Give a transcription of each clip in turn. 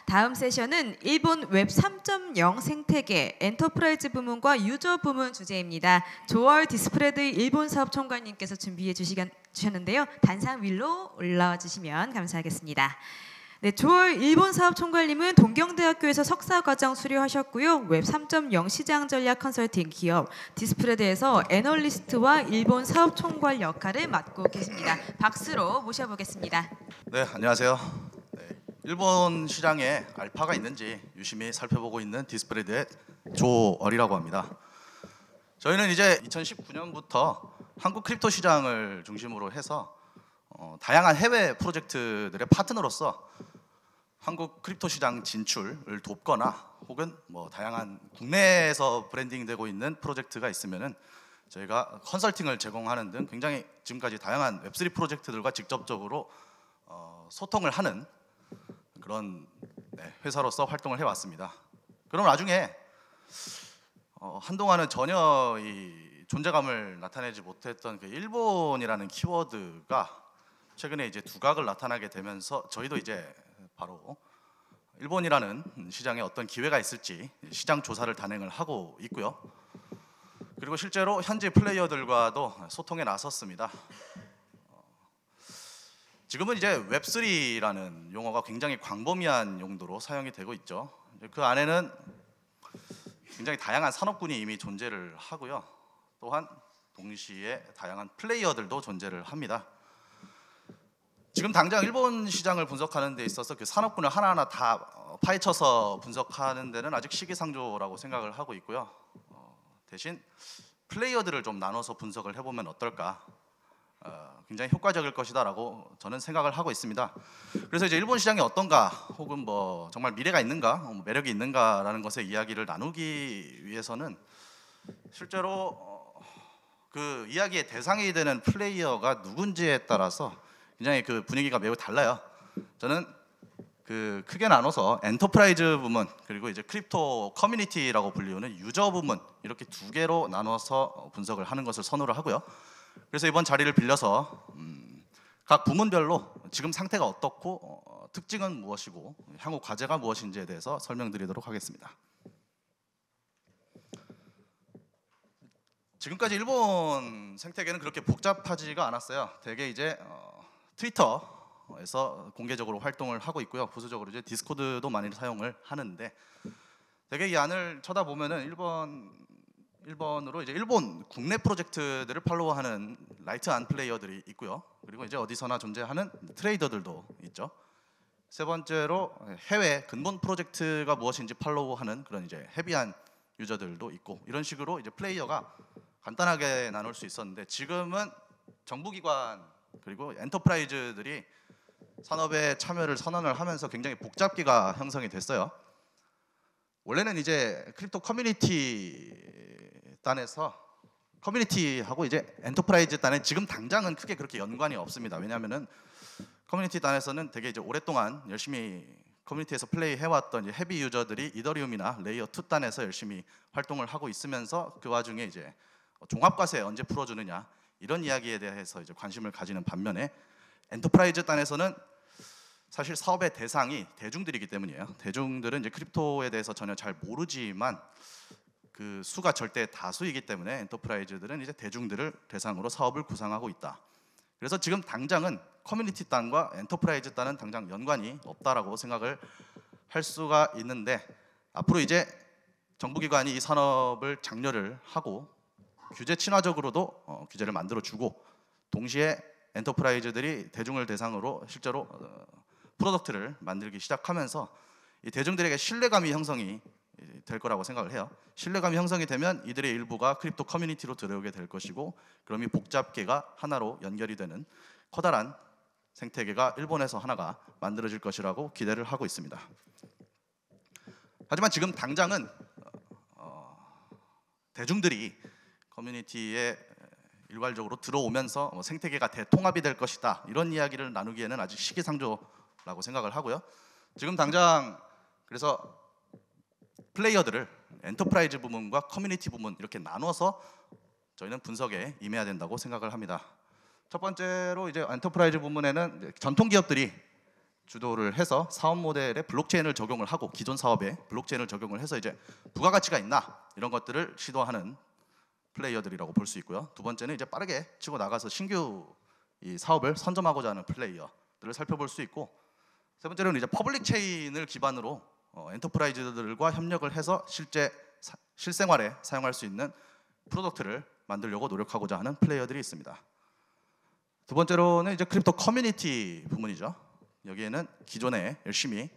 다음 세션은 일본 웹 3.0 생태계 엔터프라이즈 부문과 유저 부문 주제입니다. 조얼 디스프레드 일본 사업 총괄님께서 준비해 주셨는데요. 단상 위로 올라와 주시면 감사하겠습니다. 네, 조얼 일본 사업 총괄님은 동경대학교에서 석사과정 수료하셨고요. 웹 3.0 시장 전략 컨설팅 기업 디스프레드에서 애널리스트와 일본 사업 총괄 역할을 맡고 계십니다. 박수로 모셔보겠습니다. 네, 안녕하세요. 일본 시장에 알파가 있는지 유심히 살펴보고 있는 디스프레드의 조얼이라고 합니다. 저희는 이제 2019년부터 한국 크립토 시장을 중심으로 해서 다양한 해외 프로젝트들의 파트너로서 한국 크립토 시장 진출을 돕거나 혹은 다양한 국내에서 브랜딩되고 있는 프로젝트가 있으면은 저희가 컨설팅을 제공하는 등 굉장히 지금까지 다양한 웹3 프로젝트들과 직접적으로 소통을 하는 그런 회사로서 활동을 해왔습니다. 그럼 나중에 한동안은 전혀 이 존재감을 나타내지 못했던 그 일본이라는 키워드가 최근에 이제 두각을 나타나게 되면서 저희도 이제 바로 일본이라는 시장에 어떤 기회가 있을지 시장 조사를 단행을 하고 있고요. 그리고 실제로 현지 플레이어들과도 소통에 나섰습니다. 지금은 이제 웹3라는 용어가 굉장히 광범위한 용도로 사용이 되고 있죠. 그 안에는 굉장히 다양한 산업군이 이미 존재를 하고요. 또한 동시에 다양한 플레이어들도 존재를 합니다. 지금 당장 일본 시장을 분석하는 데 있어서 그 산업군을 하나하나 다 파헤쳐서 분석하는 데는 아직 시기상조라고 생각을 하고 있고요. 대신 플레이어들을 좀 나눠서 분석을 해보면 어떨까? 굉장히 효과적일 것이다라고 저는 생각을 하고 있습니다. 그래서 이제 일본 시장이 어떤가, 혹은 정말 미래가 있는가, 매력이 있는가라는 것의 이야기를 나누기 위해서는 실제로 그 이야기의 대상이 되는 플레이어가 누군지에 따라서 굉장히 그 분위기가 매우 달라요. 저는 그 크게 나눠서 엔터프라이즈 부문 그리고 이제 크립토 커뮤니티라고 불리우는 유저 부문 이렇게 두 개로 나눠서 분석을 하는 것을 선호를 하고요. 그래서 이번 자리를 빌려서 각 부문별로 지금 상태가 어떻고 특징은 무엇이고 향후 과제가 무엇인지에 대해서 설명드리도록 하겠습니다. 지금까지 일본 생태계는 그렇게 복잡하지가 않았어요. 대개 이제 트위터에서 공개적으로 활동을 하고 있고요. 부수적으로 이제 디스코드도 많이 사용을 하는데 대개 이 안을 쳐다보면은 일본으로 이제 일본 국내 프로젝트들을 팔로우하는 라이트한 플레이어들이 있고요. 그리고 이제 어디서나 존재하는 트레이더들도 있죠. 세 번째로 해외 근본 프로젝트가 무엇인지 팔로우하는 그런 이제 헤비한 유저들도 있고 이런 식으로 이제 플레이어가 간단하게 나눌 수 있었는데 지금은 정부기관 그리고 엔터프라이즈들이 산업에 참여를 선언을 하면서 굉장히 복잡기가 형성이 됐어요. 원래는 이제 크립토 커뮤니티 단에서 커뮤니티하고 이제 엔터프라이즈 단에 지금 당장은 크게 그렇게 연관이 없습니다. 왜냐하면은 커뮤니티 단에서는 되게 이제 오랫동안 열심히 커뮤니티에서 플레이해왔던 이제 헤비 유저들이 이더리움이나 레이어 2 단에서 열심히 활동을 하고 있으면서 그 와중에 이제 종합과세 언제 풀어주느냐 이런 이야기에 대해서 이제 관심을 가지는 반면에 엔터프라이즈 단에서는 사실 사업의 대상이 대중들이기 때문이에요. 대중들은 이제 크립토에 대해서 전혀 잘 모르지만 그 수가 절대 다수이기 때문에 엔터프라이즈들은 이제 대중들을 대상으로 사업을 구상하고 있다. 그래서 지금 당장은 커뮤니티 단과 엔터프라이즈 단은 당장 연관이 없다라고 생각을 할 수가 있는데 앞으로 이제 정부기관이 이 산업을 장려를 하고 규제 친화적으로도 규제를 만들어주고 동시에 엔터프라이즈들이 대중을 대상으로 실제로 프로덕트를 만들기 시작하면서 이 대중들에게 신뢰감이 형성이 될 거라고 생각을 해요. 신뢰감이 형성이 되면 이들의 일부가 크립토 커뮤니티로 들어오게 될 것이고 그럼 이 복잡계가 하나로 연결이 되는 커다란 생태계가 일본에서 하나가 만들어질 것이라고 기대를 하고 있습니다. 하지만 지금 당장은 대중들이 커뮤니티에 일괄적으로 들어오면서 생태계가 대통합이 될 것이다 이런 이야기를 나누기에는 아직 시기상조라고 생각을 하고요. 지금 당장 그래서 플레이어들을 엔터프라이즈 부문과 커뮤니티 부문 이렇게 나눠서 저희는 분석에 임해야 된다고 생각을 합니다. 첫 번째로 이제 엔터프라이즈 부문에는 전통 기업들이 주도를 해서 사업 모델에 블록체인을 적용을 하고 기존 사업에 블록체인을 적용을 해서 이제 부가가치가 있나 이런 것들을 시도하는 플레이어들이라고 볼 수 있고요. 두 번째는 이제 빠르게 치고 나가서 신규 이 사업을 선점하고자 하는 플레이어들을 살펴볼 수 있고, 세 번째로는 이제 퍼블릭 체인을 기반으로 엔터프라이즈들과 협력을 해서 실생활에 사용할 수 있는 프로덕트를 만들려고 노력하고자 하는 플레이어들이 있습니다. 두 번째로는 이제 크립토 커뮤니티 부문이죠. 여기에는 기존에 열심히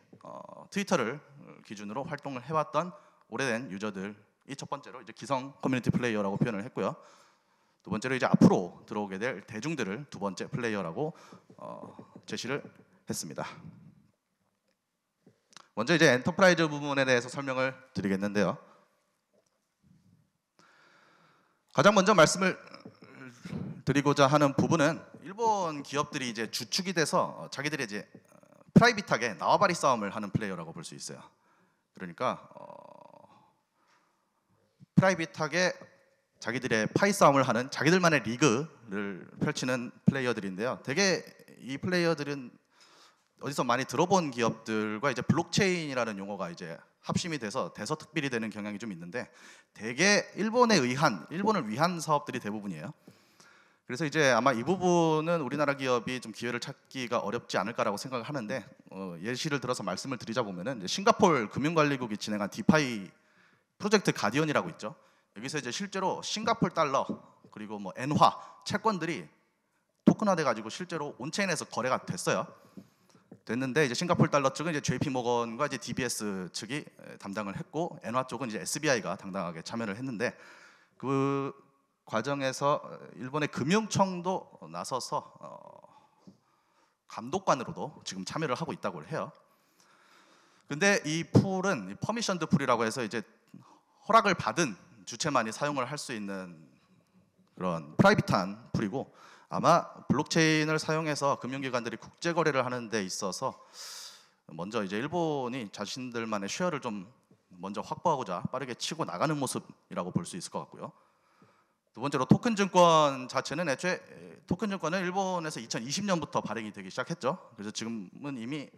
트위터를 기준으로 활동을 해왔던 오래된 유저들이 첫 번째로 이제 기성 커뮤니티 플레이어라고 표현을 했고요. 두 번째로 이제 앞으로 들어오게 될 대중들을 두 번째 플레이어라고 제시를 했습니다. 먼저 이제 엔터프라이즈 부분에 대해서 설명을 드리겠는데요. 가장 먼저 말씀을 드리고자 하는 부분은 일본 기업들이 이제 주축이 돼서 자기들이 이제 프라이빗하게縄張り 싸움을 하는 플레이어라고 볼 수 있어요. 그러니까 프라이빗하게 자기들의 파이 싸움을 하는 자기들만의 리그를 펼치는 플레이어들인데요. 대개 이 플레이어들은 어디서 많이 들어본 기업들과 이제 블록체인이라는 용어가 이제 합심이 돼서 대서특필이 되는 경향이 좀 있는데, 대개 일본을 위한 사업들이 대부분이에요. 그래서 이제 아마 이 부분은 우리나라 기업이 좀 기회를 찾기가 어렵지 않을까라고 생각을 하는데, 예시를 들어서 말씀을 드리자 보면은 싱가포르 금융관리국이 진행한 디파이 프로젝트 가디언이라고 있죠. 여기서 이제 실제로 싱가포르 달러 그리고 뭐 엔화 채권들이 토큰화돼 가지고 실제로 온체인에서 거래가 됐는데 이제 싱가포르 달러 측은 이제 JP 모건과 이제 DBS 측이 담당을 했고, 엔화 쪽은 이제 SBI가 당당하게 참여를 했는데, 그 과정에서 일본의 금융청도 나서서 감독관으로도 지금 참여를 하고 있다고 해요. 근데 이 풀은 퍼미션드 풀이라고 해서 이제 허락을 받은 주체만이 사용을 할 수 있는 그런 프라이빗한 풀이고, 아마 블록체인을 사용해서 금융기관들이 국제 거래를 하는 데 있어서 먼저 이제 일본이 자신들만의 쉐어를 좀 먼저 확보하고자 빠르게 치고 나가는 모습이라고 볼 수 있을 것 같고요. 두 번째로 토큰 증권 자체는 애초에 토큰 증권은 일본에서 2020년부터 발행이 되기 시작했죠. 그래서 지금은 이미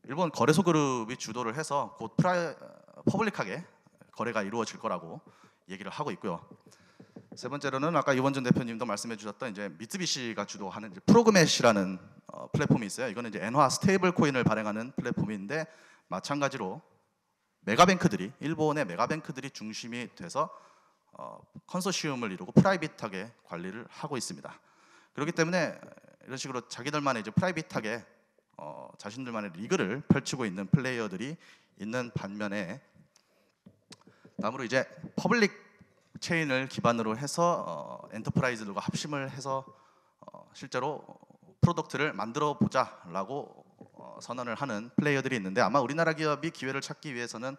일본 거래소 그룹이 주도를 해서 곧 퍼블릭하게 거래가 이루어질 거라고 얘기를 하고 있고요. 세 번째로는 아까 이원준 대표님도 말씀해 주셨던 이제 미쓰비시가 주도하는 이제 프로그맷이라는 플랫폼이 있어요. 이거는 이제 엔화 스테이블 코인을 발행하는 플랫폼인데, 마찬가지로 일본의 메가뱅크들이 중심이 돼서 컨소시엄을 이루고 프라이빗하게 관리를 하고 있습니다. 그렇기 때문에 이런 식으로 자기들만의 이제 프라이빗하게 자신들만의 리그를 펼치고 있는 플레이어들이 있는 반면에, 다음으로 이제 퍼블릭 체인을 기반으로 해서 엔터프라이즈들과 합심을 해서 실제로 프로덕트를 만들어 보자라고 선언을 하는 플레이어들이 있는데, 아마 우리나라 기업이 기회를 찾기 위해서는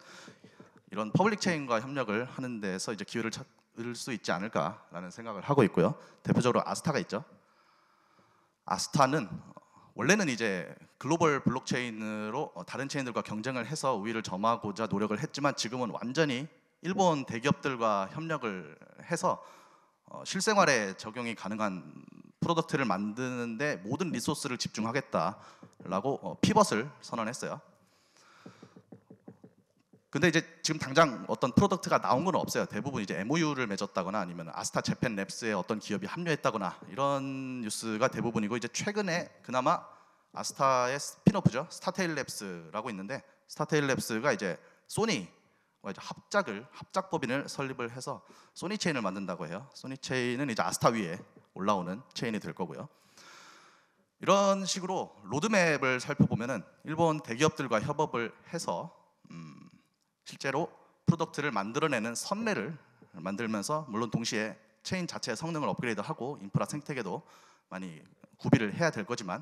이런 퍼블릭 체인과 협력을 하는 데서 이제 기회를 찾을 수 있지 않을까라는 생각을 하고 있고요. 대표적으로 아스타가 있죠. 아스타는 원래는 이제 글로벌 블록체인으로 다른 체인들과 경쟁을 해서 우위를 점하고자 노력을 했지만, 지금은 완전히 일본 대기업들과 협력을 해서 실생활에 적용이 가능한 프로덕트를 만드는데 모든 리소스를 집중하겠다라고 피벗을 선언했어요. 근데 이제 지금 당장 어떤 프로덕트가 나온 건 없어요. 대부분 이제 MOU를 맺었다거나 아니면 아스타 재팬 랩스에 어떤 기업이 합류했다거나 이런 뉴스가 대부분이고, 이제 최근에 그나마 아스타의 스핀오프죠. 스타테일 랩스라고 있는데, 스타테일 랩스가 이제 소니와 이제 합작법인을 설립을 해서 소니 체인을 만든다고 해요. 소니 체인은 이제 아스타 위에 올라오는 체인이 될 거고요. 이런 식으로 로드맵을 살펴보면은 일본 대기업들과 협업을 해서 실제로 프로덕트를 만들어내는 선례를 만들면서, 물론 동시에 체인 자체의 성능을 업그레이드하고 인프라 생태계도 많이 구비를 해야 될 거지만,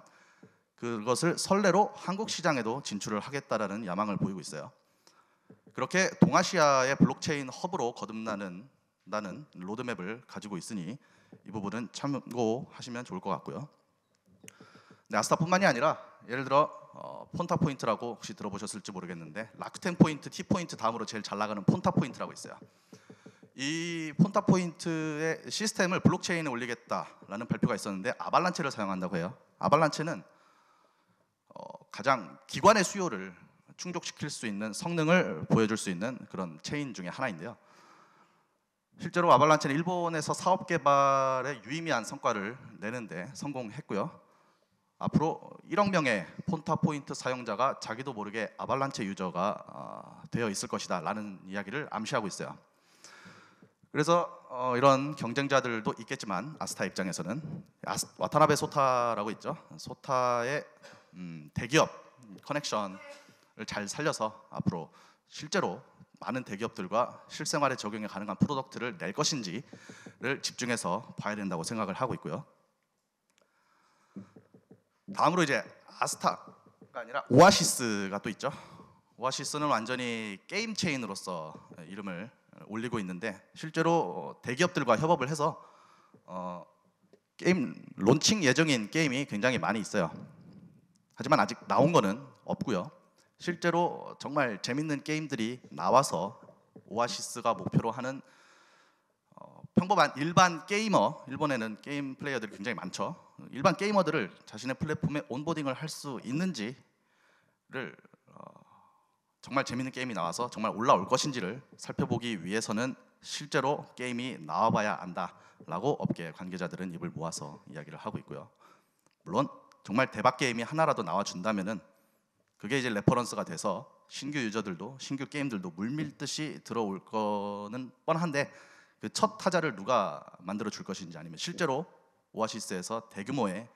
그것을 선례로 한국 시장에도 진출을 하겠다라는 야망을 보이고 있어요. 그렇게 동아시아의 블록체인 허브로 거듭나는 로드맵을 가지고 있으니 이 부분은 참고하시면 좋을 것 같고요. 네, 아스타뿐만이 아니라 예를 들어 폰타 포인트라고 혹시 들어보셨을지 모르겠는데, 라쿠텐 포인트, T 포인트 다음으로 제일 잘 나가는 폰타 포인트라고 있어요. 이 폰타 포인트의 시스템을 블록체인에 올리겠다라는 발표가 있었는데, 아발란체를 사용한다고 해요. 아발란체는 가장 기관의 수요를 충족시킬 수 있는 성능을 보여줄 수 있는 그런 체인 중에 하나인데요. 실제로 아발란체는 일본에서 사업 개발에 유의미한 성과를 내는데 성공했고요. 앞으로 1억 명의 폰타 포인트 사용자가 자기도 모르게 아발란체 유저가 되어 있을 것이다 라는 이야기를 암시하고 있어요. 그래서 이런 경쟁자들도 있겠지만 아스타 입장에서는 와타나베 소타라고 있죠. 소타의 대기업 커넥션을 잘 살려서 앞으로 실제로 많은 대기업들과 실생활에 적용이 가능한 프로덕트를 낼 것인지를 집중해서 봐야 된다고 생각을 하고 있고요. 다음으로 이제 아스타가 아니라 오아시스가 또 있죠. 오아시스는 완전히 게임 체인으로서 이름을 올리고 있는데 실제로 대기업들과 협업을 해서 게임 론칭 예정인 게임이 굉장히 많이 있어요. 하지만 아직 나온 거는 없고요. 실제로 정말 재밌는 게임들이 나와서 오아시스가 목표로 하는 평범한 일반 게이머, 일본에는 게임 플레이어들이 굉장히 많죠. 일반 게이머들을 자신의 플랫폼에 온보딩을 할 수 있는지를 정말 재밌는 게임이 나와서 정말 올라올 것인지를 살펴보기 위해서는 실제로 게임이 나와봐야 안다라고 업계 관계자들은 입을 모아서 이야기를 하고 있고요. 물론 정말 대박 게임이 하나라도 나와준다면은 그게 이제 레퍼런스가 돼서 신규 유저들도 신규 게임들도 물밀듯이 들어올 거는 뻔한데 그 첫 타자를 누가 만들어 줄 것인지 아니면 실제로 오아시스에서 대규모의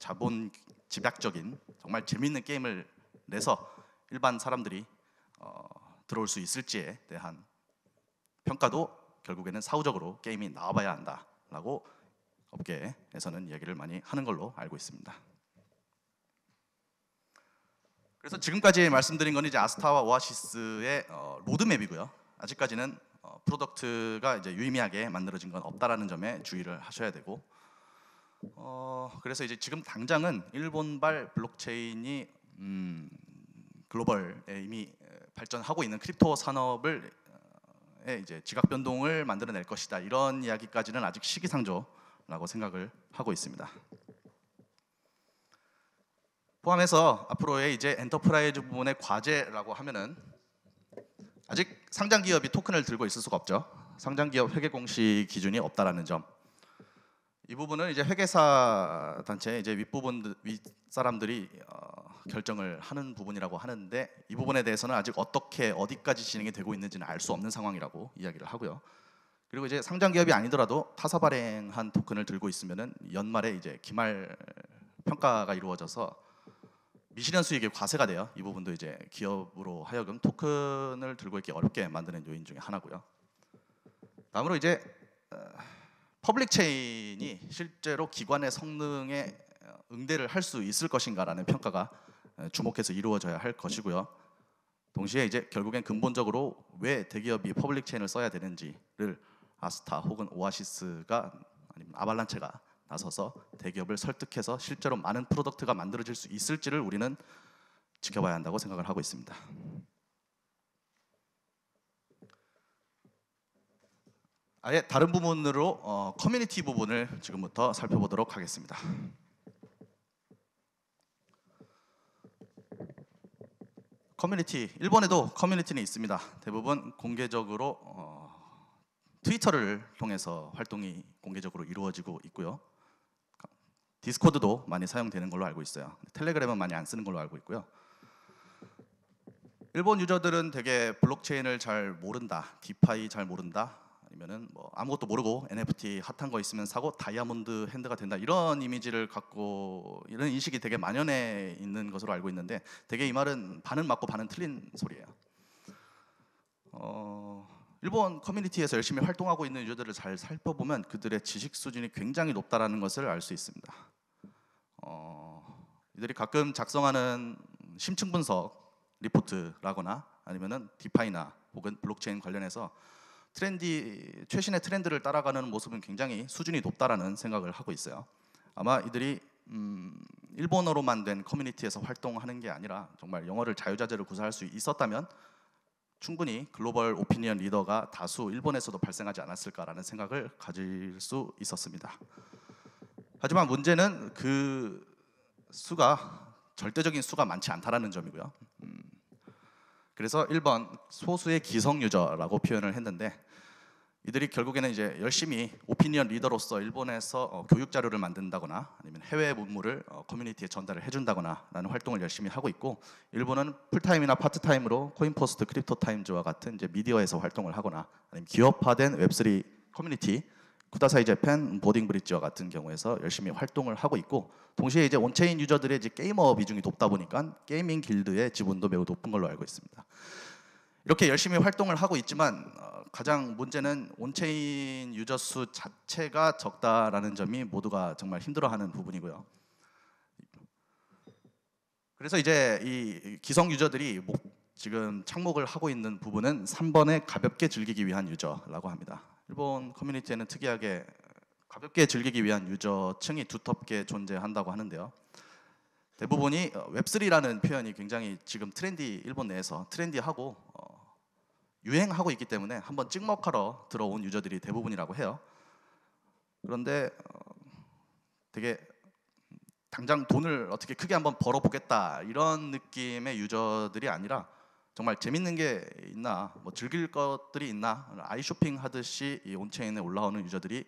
자본 집약적인 정말 재밌는 게임을 내서 일반 사람들이 들어올 수 있을지에 대한 평가도 결국에는 사후적으로 게임이 나와봐야 한다라고 업계에서는 얘기를 많이 하는 걸로 알고 있습니다. 그래서 지금까지 말씀드린 건 이제 아스타와 오아시스의 로드맵이고요. 아직까지는 프로덕트가 이제 유의미하게 만들어진 건 없다라는 점에 주의를 하셔야 되고, 그래서 이제 지금 당장은 일본발 블록체인이 글로벌에 이미 발전하고 있는 크립토 산업을 이제 지각 변동을 만들어낼 것이다 이런 이야기까지는 아직 시기상조라고 생각을 하고 있습니다. 포함해서 앞으로의 이제 엔터프라이즈 부분의 과제라고 하면은 아직 상장 기업이 토큰을 들고 있을 수가 없죠. 상장 기업 회계 공시 기준이 없다라는 점. 이 부분은 이제 회계사 단체 이제 윗사람들이 결정을 하는 부분이라고 하는데 이 부분에 대해서는 아직 어떻게 어디까지 진행이 되고 있는지는 알 수 없는 상황이라고 이야기를 하고요. 그리고 이제 상장 기업이 아니더라도 타사 발행한 토큰을 들고 있으면은 연말에 이제 기말 평가가 이루어져서 미실현 수익이 과세가 돼요. 이 부분도 이제 기업으로 하여금 토큰을 들고 있기 어렵게 만드는 요인 중에 하나고요. 다음으로 이제 퍼블릭 체인이 실제로 기관의 성능에 응대를 할 수 있을 것인가라는 평가가 주목해서 이루어져야 할 것이고요. 동시에 이제 결국엔 근본적으로 왜 대기업이 퍼블릭 체인을 써야 되는지를 아스타 혹은 오아시스가 아니면 아발란체가 나서서 대기업을 설득해서 실제로 많은 프로덕트가 만들어질 수 있을지를 우리는 지켜봐야 한다고 생각을 하고 있습니다. 아예 다른 부분으로 커뮤니티 부분을 지금부터 살펴보도록 하겠습니다. 커뮤니티, 일본에도 커뮤니티는 있습니다. 대부분 공개적으로 트위터를 통해서 활동이 공개적으로 이루어지고 있고요. 디스코드도 많이 사용되는 걸로 알고 있어요. 텔레그램은 많이 안 쓰는 걸로 알고 있고요. 일본 유저들은 되게 블록체인을 잘 모른다, 디파이 잘 모른다, 아니면은 뭐 아무것도 모르고 NFT 핫한 거 있으면 사고 다이아몬드 핸드가 된다 이런 이미지를 갖고 이런 인식이 되게 만연해 있는 것으로 알고 있는데 되게 이 말은 반은 맞고 반은 틀린 소리예요. 일본 커뮤니티에서 열심히 활동하고 있는 유저들을 잘 살펴보면 그들의 지식 수준이 굉장히 높다라는 것을 알 수 있습니다. 이들이 가끔 작성하는 심층 분석 리포트라거나 아니면은 디파이나 혹은 블록체인 관련해서 최신의 트렌드를 따라가는 모습은 굉장히 수준이 높다라는 생각을 하고 있어요. 아마 이들이 일본어로만 된 커뮤니티에서 활동하는 게 아니라 정말 영어를 자유자재로 구사할 수 있었다면 충분히 글로벌 오피니언 리더가 다수 일본에서도 발생하지 않았을까라는 생각을 가질 수 있었습니다. 하지만 문제는 그 수가 절대적인 수가 많지 않다라는 점이고요. 그래서 1번 소수의 기성 유저라고 표현을 했는데, 이들이 결국에는 이제 열심히 오피니언 리더로서 일본에서 교육 자료를 만든다거나 아니면 해외 문물을 커뮤니티에 전달을 해준다거나 라는 활동을 열심히 하고 있고, 일본은 풀타임이나 파트타임으로 코인포스트, 크립토타임즈와 같은 이제 미디어에서 활동을 하거나 아니면 기업화된 웹3 커뮤니티, 쿠다사이 재팬, 보딩 브릿지와 같은 경우에서 열심히 활동을 하고 있고, 동시에 이제 온체인 유저들의 이제 게이머 비중이 높다 보니까 게이밍 길드의 지분도 매우 높은 걸로 알고 있습니다. 이렇게 열심히 활동을 하고 있지만 가장 문제는 온체인 유저 수 자체가 적다라는 점이 모두가 정말 힘들어하는 부분이고요. 그래서 이제 이 기성 유저들이 지금 착목을 하고 있는 부분은 3번의 가볍게 즐기기 위한 유저라고 합니다. 일본 커뮤니티에는 특이하게 가볍게 즐기기 위한 유저층이 두텁게 존재한다고 하는데요. 대부분이 웹3라는 표현이 굉장히 지금 일본 내에서 트렌디하고 유행하고 있기 때문에 한번 찍먹하러 들어온 유저들이 대부분이라고 해요. 그런데 되게 당장 돈을 어떻게 크게 한번 벌어보겠다 이런 느낌의 유저들이 아니라, 정말 재밌는 게 있나, 뭐 즐길 것들이 있나, 아이쇼핑 하듯이 이 온체인에 올라오는 유저들이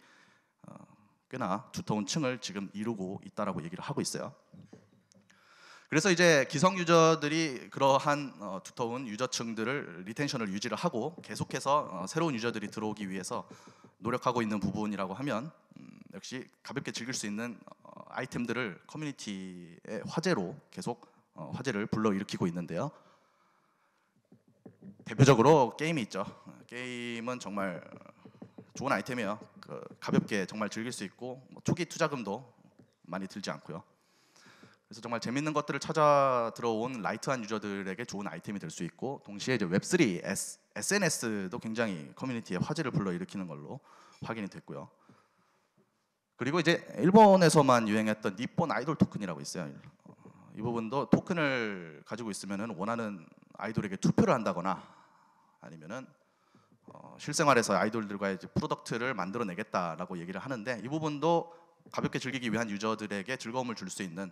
꽤나 두터운 층을 지금 이루고 있다라고 얘기를 하고 있어요. 그래서 이제 기성 유저들이 그러한 두터운 유저층들을 리텐션을 유지를 하고 계속해서 새로운 유저들이 들어오기 위해서 노력하고 있는 부분이라고 하면, 역시 가볍게 즐길 수 있는 아이템들을 커뮤니티의 화제로 계속 화제를 불러일으키고 있는데요. 대표적으로 게임이 있죠. 게임은 정말 좋은 아이템이에요. 가볍게 정말 즐길 수 있고 초기 투자금도 많이 들지 않고요. 그래서 정말 재밌는 것들을 찾아 들어온 라이트한 유저들에게 좋은 아이템이 될 수 있고, 동시에 이제 웹3, SNS도 굉장히 커뮤니티에 화제를 불러일으키는 걸로 확인이 됐고요. 그리고 이제 일본에서만 유행했던 니폰 아이돌 토큰이라고 있어요. 이 부분도 토큰을 가지고 있으면은 원하는 아이돌에게 투표를 한다거나 아니면은 실생활에서 아이돌들과의 프로덕트를 만들어내겠다라고 얘기를 하는데, 이 부분도 가볍게 즐기기 위한 유저들에게 즐거움을 줄 수 있는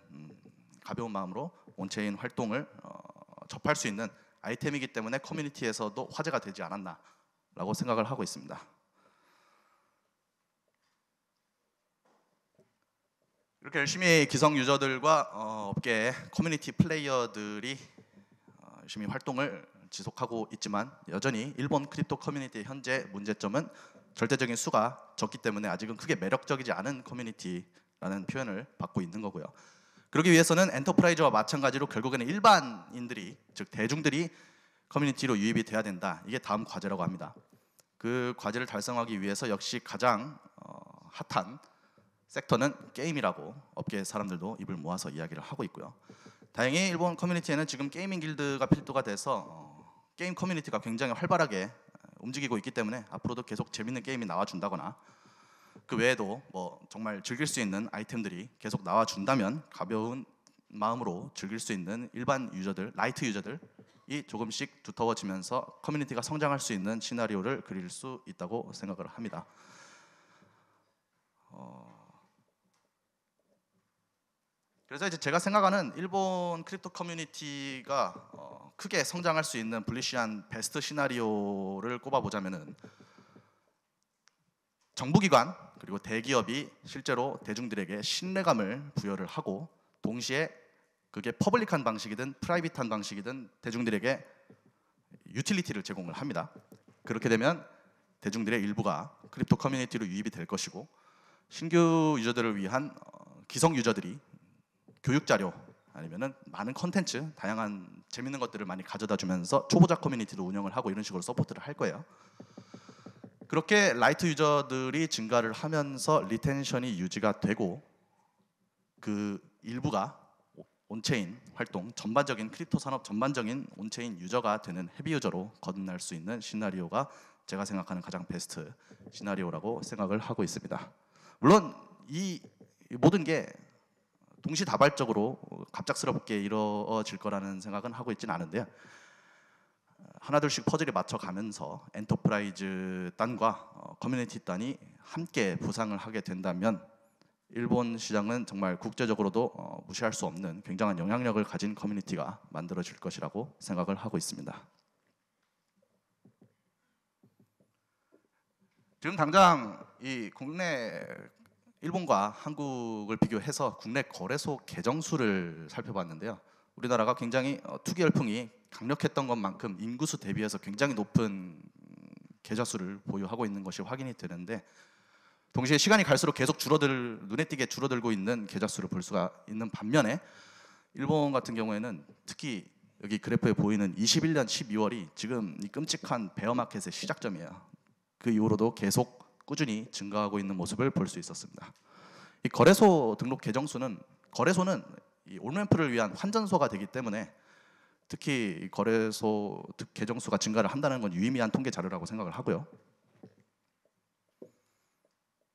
가벼운 마음으로 온체인 활동을 접할 수 있는 아이템이기 때문에 커뮤니티에서도 화제가 되지 않았나라고 생각을 하고 있습니다. 이렇게 열심히 기성 유저들과 업계의 커뮤니티 플레이어들이 열심히 활동을 지속하고 있지만, 여전히 일본 크립토 커뮤니티의 현재 문제점은 절대적인 수가 적기 때문에 아직은 크게 매력적이지 않은 커뮤니티라는 표현을 받고 있는 거고요. 그러기 위해서는 엔터프라이즈와 마찬가지로 결국에는 일반인들이, 즉 대중들이 커뮤니티로 유입이 돼야 된다. 이게 다음 과제라고 합니다. 그 과제를 달성하기 위해서 역시 가장 핫한 섹터는 게임이라고 업계 사람들도 입을 모아서 이야기를 하고 있고요. 다행히 일본 커뮤니티에는 지금 게이밍 길드가 필두가 돼서 게임 커뮤니티가 굉장히 활발하게 움직이고 있기 때문에 앞으로도 계속 재밌는 게임이 나와준다거나, 그 외에도 뭐 정말 즐길 수 있는 아이템들이 계속 나와준다면 가벼운 마음으로 즐길 수 있는 일반 유저들, 라이트 유저들이 조금씩 두터워지면서 커뮤니티가 성장할 수 있는 시나리오를 그릴 수 있다고 생각을 합니다. 그래서 이제 제가 생각하는 일본 크립토 커뮤니티가 크게 성장할 수 있는 불리시한 베스트 시나리오를 꼽아보자면은, 정부기관 그리고 대기업이 실제로 대중들에게 신뢰감을 부여를 하고, 동시에 그게 퍼블릭한 방식이든 프라이빗한 방식이든 대중들에게 유틸리티를 제공을 합니다. 그렇게 되면 대중들의 일부가 크립토 커뮤니티로 유입이 될 것이고, 신규 유저들을 위한 기성 유저들이 교육 자료 아니면은 많은 컨텐츠, 다양한 재밌는 것들을 많이 가져다 주면서 초보자 커뮤니티도 운영을 하고 이런 식으로 서포트를 할 거예요. 그렇게 라이트 유저들이 증가를 하면서 리텐션이 유지가 되고, 그 일부가 온체인 활동, 전반적인 크립토 산업 전반적인 온체인 유저가 되는 헤비 유저로 거듭날 수 있는 시나리오가 제가 생각하는 가장 베스트 시나리오라고 생각을 하고 있습니다. 물론 이 모든 게 동시다발적으로 갑작스럽게 이루어질 거라는 생각은 하고 있지는 않은데요. 하나둘씩 퍼즐이 맞춰가면서 엔터프라이즈 단과 커뮤니티 단이 함께 부상을 하게 된다면 일본 시장은 정말 국제적으로도 무시할 수 없는 굉장한 영향력을 가진 커뮤니티가 만들어질 것이라고 생각을 하고 있습니다. 지금 당장 이 국내 일본과 한국을 비교해서 국내 거래소 계정 수를 살펴봤는데요. 우리나라가 굉장히 투기 열풍이 강력했던 것만큼 인구수 대비해서 굉장히 높은 계좌 수를 보유하고 있는 것이 확인이 되는데, 동시에 시간이 갈수록 계속 눈에 띄게 줄어들고 있는 계좌 수를 볼 수가 있는 반면에, 일본 같은 경우에는 특히 여기 그래프에 보이는 21년 12월이 지금 이 끔찍한 베어마켓의 시작점이에요. 그 이후로도 계속 꾸준히 증가하고 있는 모습을 볼 수 있었습니다. 이 거래소 등록 계정 수는, 거래소는 이 온램프를 위한 환전소가 되기 때문에 특히 이 거래소 계정 수가 증가를 한다는 건 유의미한 통계 자료라고 생각을 하고요.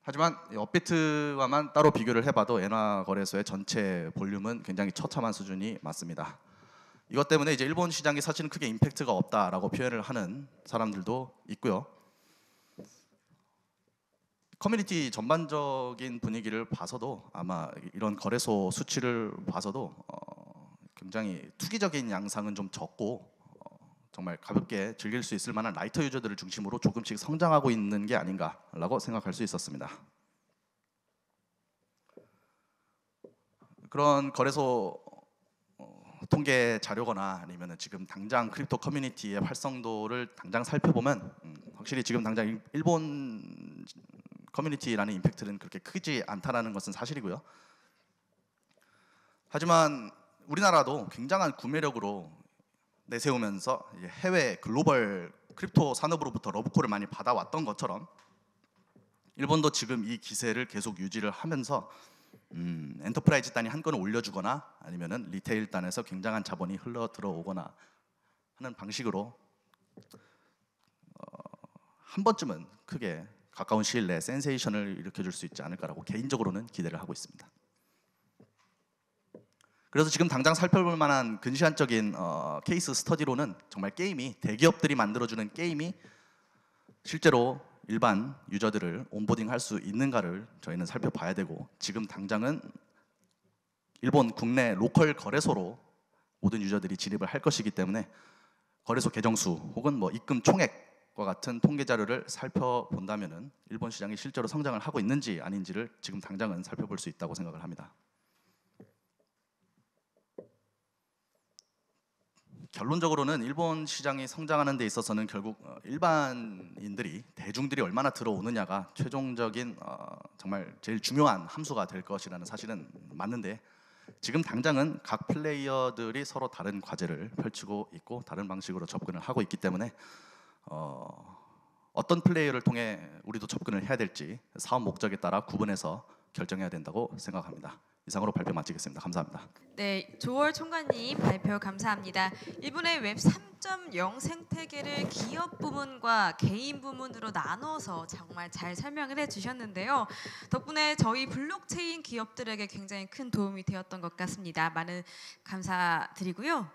하지만 업비트와만 따로 비교를 해봐도 엔화 거래소의 전체 볼륨은 굉장히 처참한 수준이 맞습니다. 이것 때문에 이제 일본 시장이 사실은 크게 임팩트가 없다라고 표현을 하는 사람들도 있고요. 커뮤니티 전반적인 분위기를 봐서도, 아마 이런 거래소 수치를 봐서도 굉장히 투기적인 양상은 좀 적고 정말 가볍게 즐길 수 있을 만한 라이터 유저들을 중심으로 조금씩 성장하고 있는 게 아닌가라고 생각할 수 있었습니다. 그런 거래소 통계 자료거나 아니면 지금 당장 크립토 커뮤니티의 활성도를 당장 살펴보면 확실히 지금 당장 일본 커뮤니티라는 임팩트는 그렇게 크지 않다라는 것은 사실이고요. 하지만 우리나라도 굉장한 구매력으로 내세우면서 해외 글로벌 크립토 산업으로부터 러브콜을 많이 받아왔던 것처럼, 일본도 지금 이 기세를 계속 유지를 하면서 엔터프라이즈 단이 한 건을 올려주거나 아니면은 리테일 단에서 굉장한 자본이 흘러 들어오거나 하는 방식으로 한 번쯤은 크게 가까운 시일 내에 센세이션을 일으켜줄 수 있지 않을까라고 개인적으로는 기대를 하고 있습니다. 그래서 지금 당장 살펴볼 만한 근시안적인 케이스 스터디로는 정말 게임이, 대기업들이 만들어주는 게임이 실제로 일반 유저들을 온보딩할 수 있는가를 저희는 살펴봐야 되고, 지금 당장은 일본 국내 로컬 거래소로 모든 유저들이 진입을 할 것이기 때문에 거래소 계정수 혹은 뭐 입금 총액과 같은 통계 자료를 살펴본다면은 일본 시장이 실제로 성장을 하고 있는지 아닌지를 지금 당장은 살펴볼 수 있다고 생각을 합니다. 결론적으로는 일본 시장이 성장하는 데 있어서는 결국 일반인들이, 대중들이 얼마나 들어오느냐가 최종적인 정말 제일 중요한 함수가 될 것이라는 사실은 맞는데, 지금 당장은 각 플레이어들이 서로 다른 과제를 펼치고 있고 다른 방식으로 접근을 하고 있기 때문에 어떤 플레이어를 통해 우리도 접근을 해야 될지 사업 목적에 따라 구분해서 결정해야 된다고 생각합니다. 이상으로 발표 마치겠습니다. 감사합니다. 네, 조월 총괄님 발표 감사합니다. 이번에 웹 3.0 생태계를 기업 부문과 개인 부문으로 나눠서 정말 잘 설명을 해주셨는데요. 덕분에 저희 블록체인 기업들에게 굉장히 큰 도움이 되었던 것 같습니다. 많은 감사드리고요.